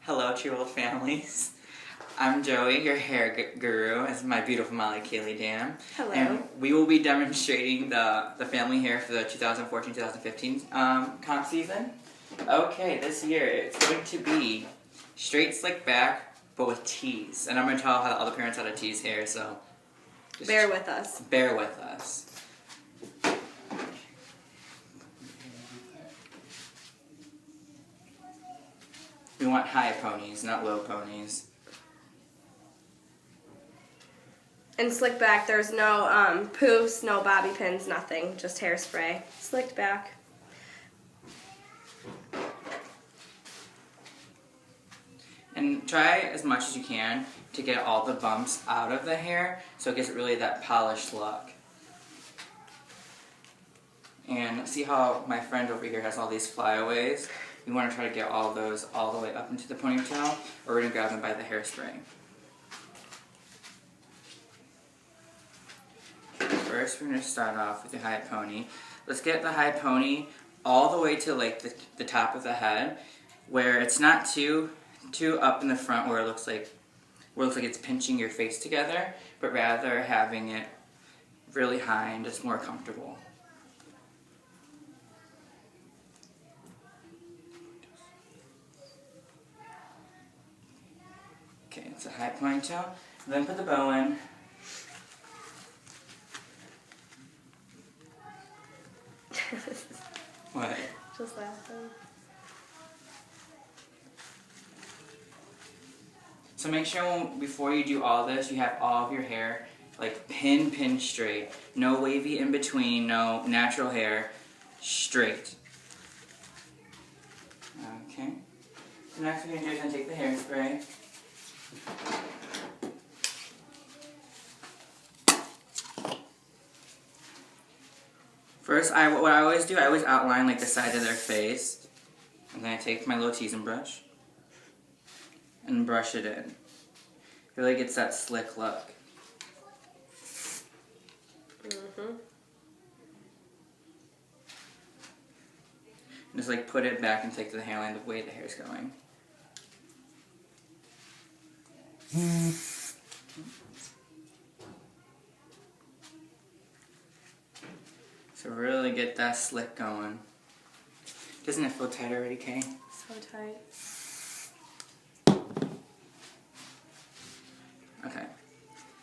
Hello, True World families. I'm Joey, your hair guru, as my beautiful Molly Kaylee Dam. Hello. And we will be demonstrating the family hair for the 2014-2015 comp season. Okay, this year it's going to be straight slick back, but with tease. And I'm going to tell all the parents how to tease hair, so just bear with us. Bear with us. We want high ponies, not low ponies. And slick back, there's no poofs, no bobby pins, nothing. Just hairspray. Slicked back. And try as much as you can to get all the bumps out of the hair so it gives it really that polished look. And see how my friend over here has all these flyaways? We want to try to get all those all the way up into the ponytail, or we're going to grab them by the hairspray. First, we're going to start off with the high pony. Let's get the high pony all the way to like the top of the head, where it's not too up in the front where it looks like it's pinching your face together, but rather having it really high and just more comfortable. Okay, it's a high ponytail. Then put the bow in. What? Just laughing. So make sure before you do all this, you have all of your hair like pin straight. No wavy in between, no natural hair, straight. Okay. So next we're going to do is take the hairspray. First, what I always do, I always outline like the side of their face. And then I take my little teasing brush and brush it in. It really gets that slick look. Just like put it back and take the hairline the way the hair's going. So really get that slick going. Doesn't it feel tight already, Kay? So tight. Okay.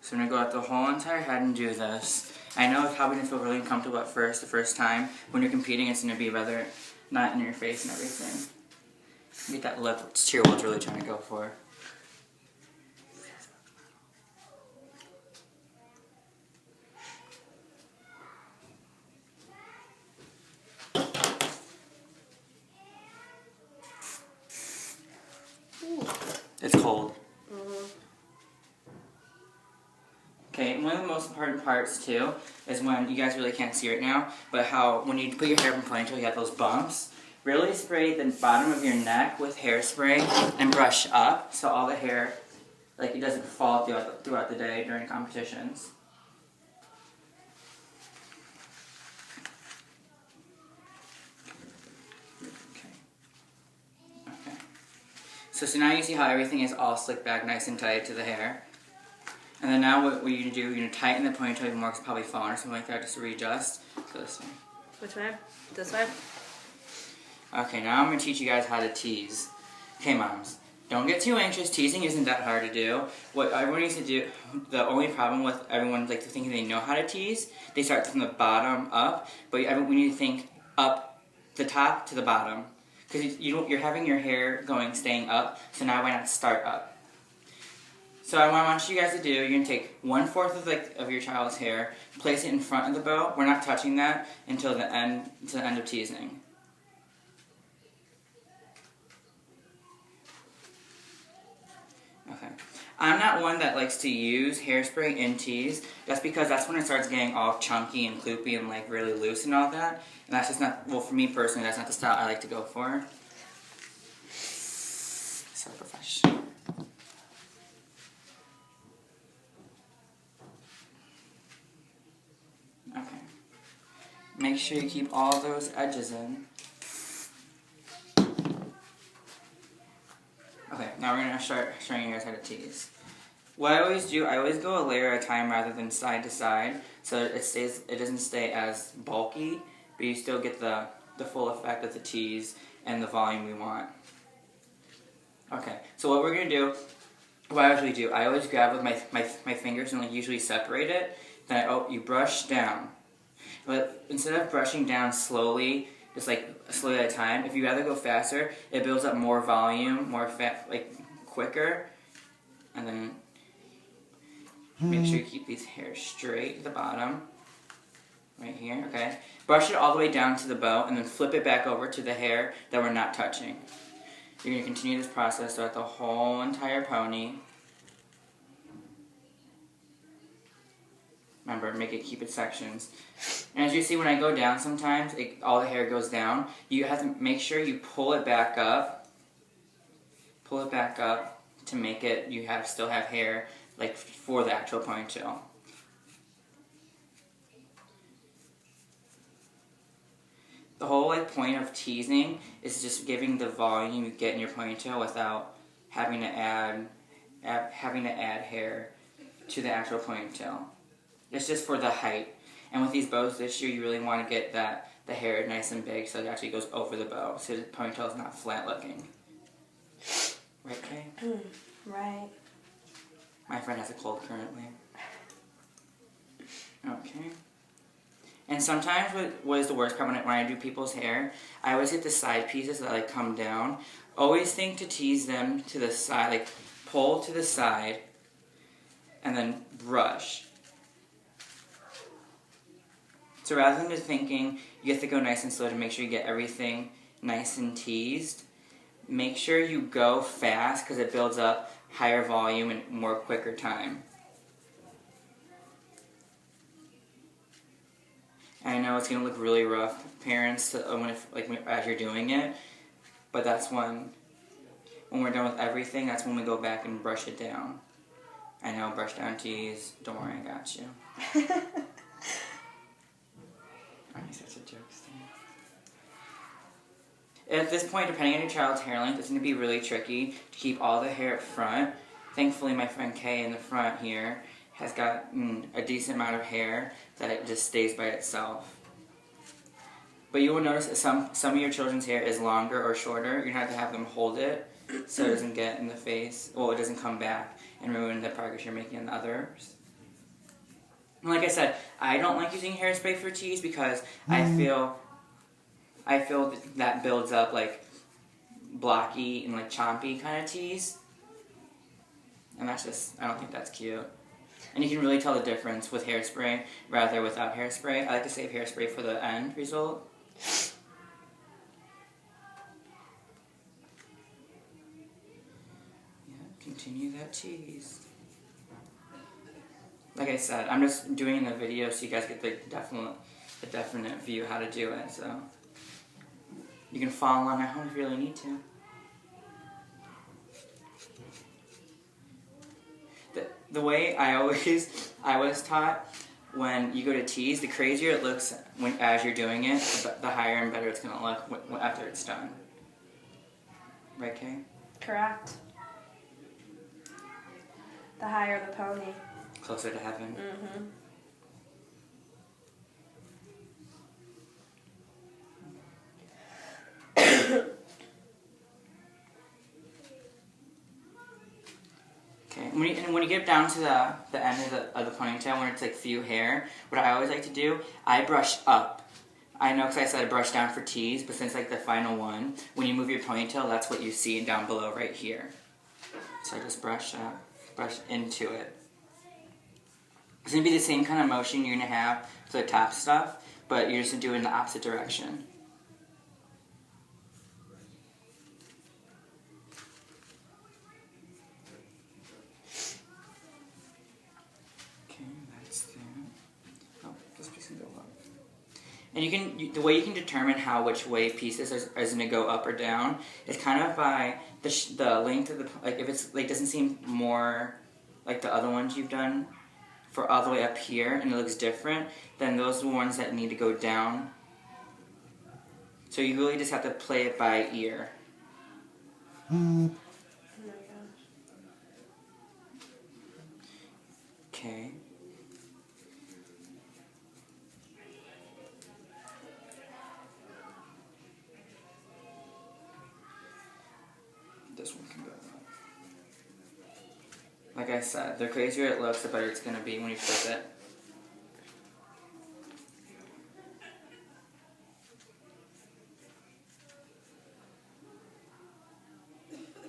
So I'm going to go out the whole entire head and do this. I know it's probably going to feel really uncomfortable at first, the first time. When you're competing, it's going to be rather not in your face and everything. Get that look that True World's really trying to go for. It's cold. Okay, and one of the most important parts too is when you guys really can't see right now, but how when you put your hair up in ponytail, you have those bumps. Really spray the bottom of your neck with hairspray and brush up so all the hair, like it doesn't fall throughout the day during competitions. Okay. So now you see how everything is all slicked back nice and tight to the hair. And then now what you're going to do, you're going to tighten the ponytail even more because it's probably falling or something like that just to readjust. So this way. Which way? This way? Okay, now I'm going to teach you guys how to tease. Okay, moms, don't get too anxious. Teasing isn't that hard to do. What everyone needs to do, the only problem with everyone like thinking they know how to tease, they start from the bottom up, but we need to think up the top to the bottom. Because you're having your hair staying up, so now why not start up? So what I want you guys to do, you're going to take 1/4 of your child's hair, place it in front of the bow. We're not touching that until the end of teasing. Okay. I'm not one that likes to use hairspray in tease. That's because that's when it starts getting all chunky and loopy and like really loose and all that. And that's just not, well, for me personally, that's not the style I like to go for. So professional. Okay. Make sure you keep all those edges in. Okay, now we're gonna start showing you guys how to tease. What I always do, I always go a layer at a time rather than side to side, so it doesn't stay as bulky, but you still get the full effect of the tease and the volume we want. Okay, so what we're gonna do, what I usually do, I always grab with my fingers and like usually separate it. Then you brush down, but instead of brushing down slowly, just like slowly at a time, if you rather go faster, it builds up more volume, quicker, and then make sure you keep these hairs straight at the bottom, right here, okay? Brush it all the way down to the bow, and then flip it back over to the hair that we're not touching. You're going to continue this process throughout the whole entire pony. Remember, keep it sections. And as you see, when I go down sometimes, all the hair goes down. You have to make sure you pull it back up. Pull it back up to make it, still have hair, like, for the actual ponytail. The whole point of teasing is just giving the volume you get in your ponytail without having to add hair to the actual ponytail. It's just for the height. And with these bows this year, you really want to get the hair nice and big so it actually goes over the bow, so the ponytail is not flat looking. Right, Kay? Right. My friend has a cold currently. Okay. And sometimes what is the worst part when I do people's hair, I always get the side pieces that come down. Always think to tease them to the side, pull to the side, and then brush. So rather than just thinking you have to go nice and slow to make sure you get everything nice and teased, make sure you go fast because it builds up higher volume and more quicker time. I know it's going to look really rough, parents, as you're doing it, but that's when we're done with everything, that's when we go back and brush it down. I know, brush down tease, don't worry, I got you. Alright, such a joke thing. At this point, depending on your child's hair length, it's going to be really tricky to keep all the hair up front. Thankfully, my friend Kay in the front here has got a decent amount of hair that it just stays by itself. But you will notice that some of your children's hair is longer or shorter. You're going to have them hold it so it doesn't get in the face, it doesn't come back and ruin the progress you're making on the others. And like I said, I don't like using hairspray for tease because I feel that builds up blocky and chompy kind of tease. And that's just, I don't think that's cute. And you can really tell the difference with hairspray rather without hairspray. I like to save hairspray for the end result. Yeah, continue that tease. Like I said, I'm just doing the video so you guys get the definite view how to do it. So you can follow along at home if you really need to. The way I was taught, when you go to tease, the crazier it looks as you're doing it, the higher and better it's going to look after it's done. Right, Kay? Correct. The higher the pony. Closer to heaven. Mm-hmm. Okay, when you get down to the end of the ponytail, when it's few hair, what I always like to do, I brush up. I know because I said I brush down for tease, but since the final one, when you move your ponytail, that's what you see down below right here. So I just brush up, brush into it. It's going to be the same kind of motion you're going to have for the top stuff, but you're just doing the opposite direction. Okay, that's there. Oh, this piece can go up. And the way you can determine which way pieces is going to go up or down is kind of by the length of if it's doesn't seem more like the other ones you've done for all the way up here and it looks different, then those are the ones that need to go down. So you really just have to play it by ear. this one can go up. Like I said, the crazier it looks, the better it's going to be when you flip it.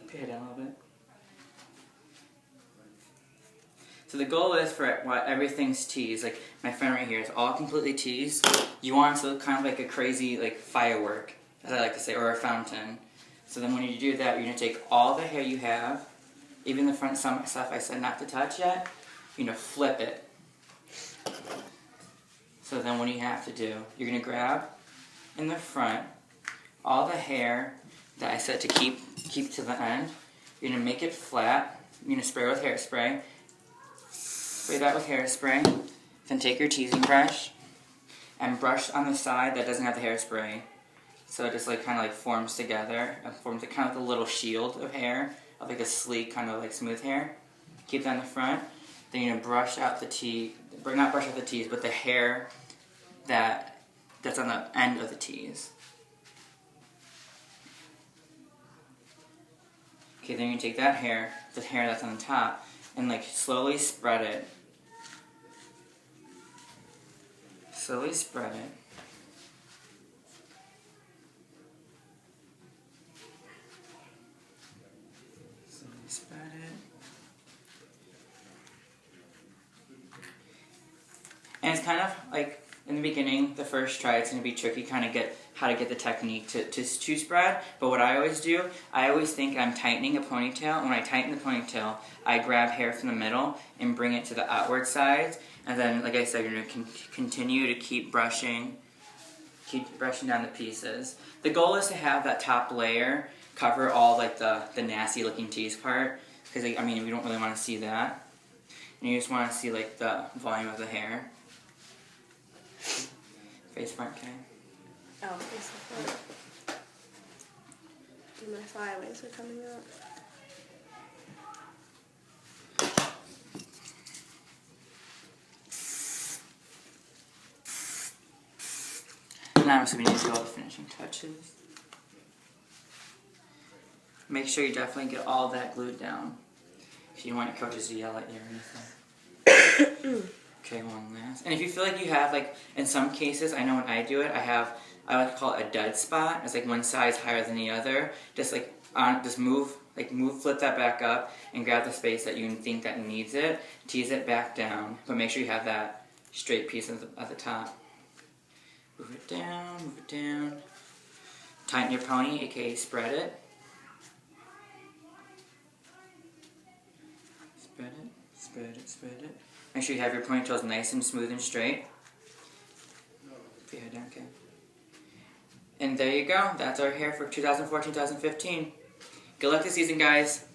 Pay it down a little bit. So the goal is for everything's teased. Like my friend right here is all completely teased. You want it to look kind of like a crazy like firework, as I like to say, or a fountain. So then when you do that, you're going to take all the hair you have, even the front stuff I said not to touch yet, you're going to flip it. So then what do you have to do? You're going to grab in the front all the hair that I said to keep to the end. You're going to make it flat. You're going to spray with hairspray. Spray that with hairspray. Then take your teasing brush and brush on the side that doesn't have the hairspray. So it just like kind of like forms together. It forms like kind of like a little shield of hair, of like a sleek kind of like smooth hair. Keep that in the front. Then you're going to brush out the tease, not brush out the tease, but the hair that's on the end of the tease. Okay, then you take that hair, the hair that's on the top, and like slowly spread it. Slowly spread it. Slowly spread it. And it's kind of like, in the beginning, the first try, it's going to be tricky kind of get how to get the technique to spread. But what I always do, I always think I'm tightening a ponytail. And when I tighten the ponytail, I grab hair from the middle and bring it to the outward sides. And then, like I said, you're going to continue to keep brushing down the pieces. The goal is to have that top layer cover all like the nasty looking tease part. Because, I mean, we don't really want to see that. And you just want to see like the volume of the hair. Face front, okay? Oh, face front. My flyaways are coming out. Now so we need to do all the finishing touches. Make sure you definitely get all that glued down. If you don't want your coaches to yell at you or anything. Okay, one last. And if you feel like you have, like, in some cases, I know when I do it, I like to call it a dead spot. It's like one side's higher than the other. Just like, flip that back up and grab the space that you think that needs it. Tease it back down, but make sure you have that straight piece at the top. Move it down, move it down. Tighten your pony, aka spread it. Spread it, spread it, spread it. Make sure you have your ponytails nice and smooth and straight. Put your head down, okay. And there you go. That's our hair for 2014-2015. Good luck this season, guys.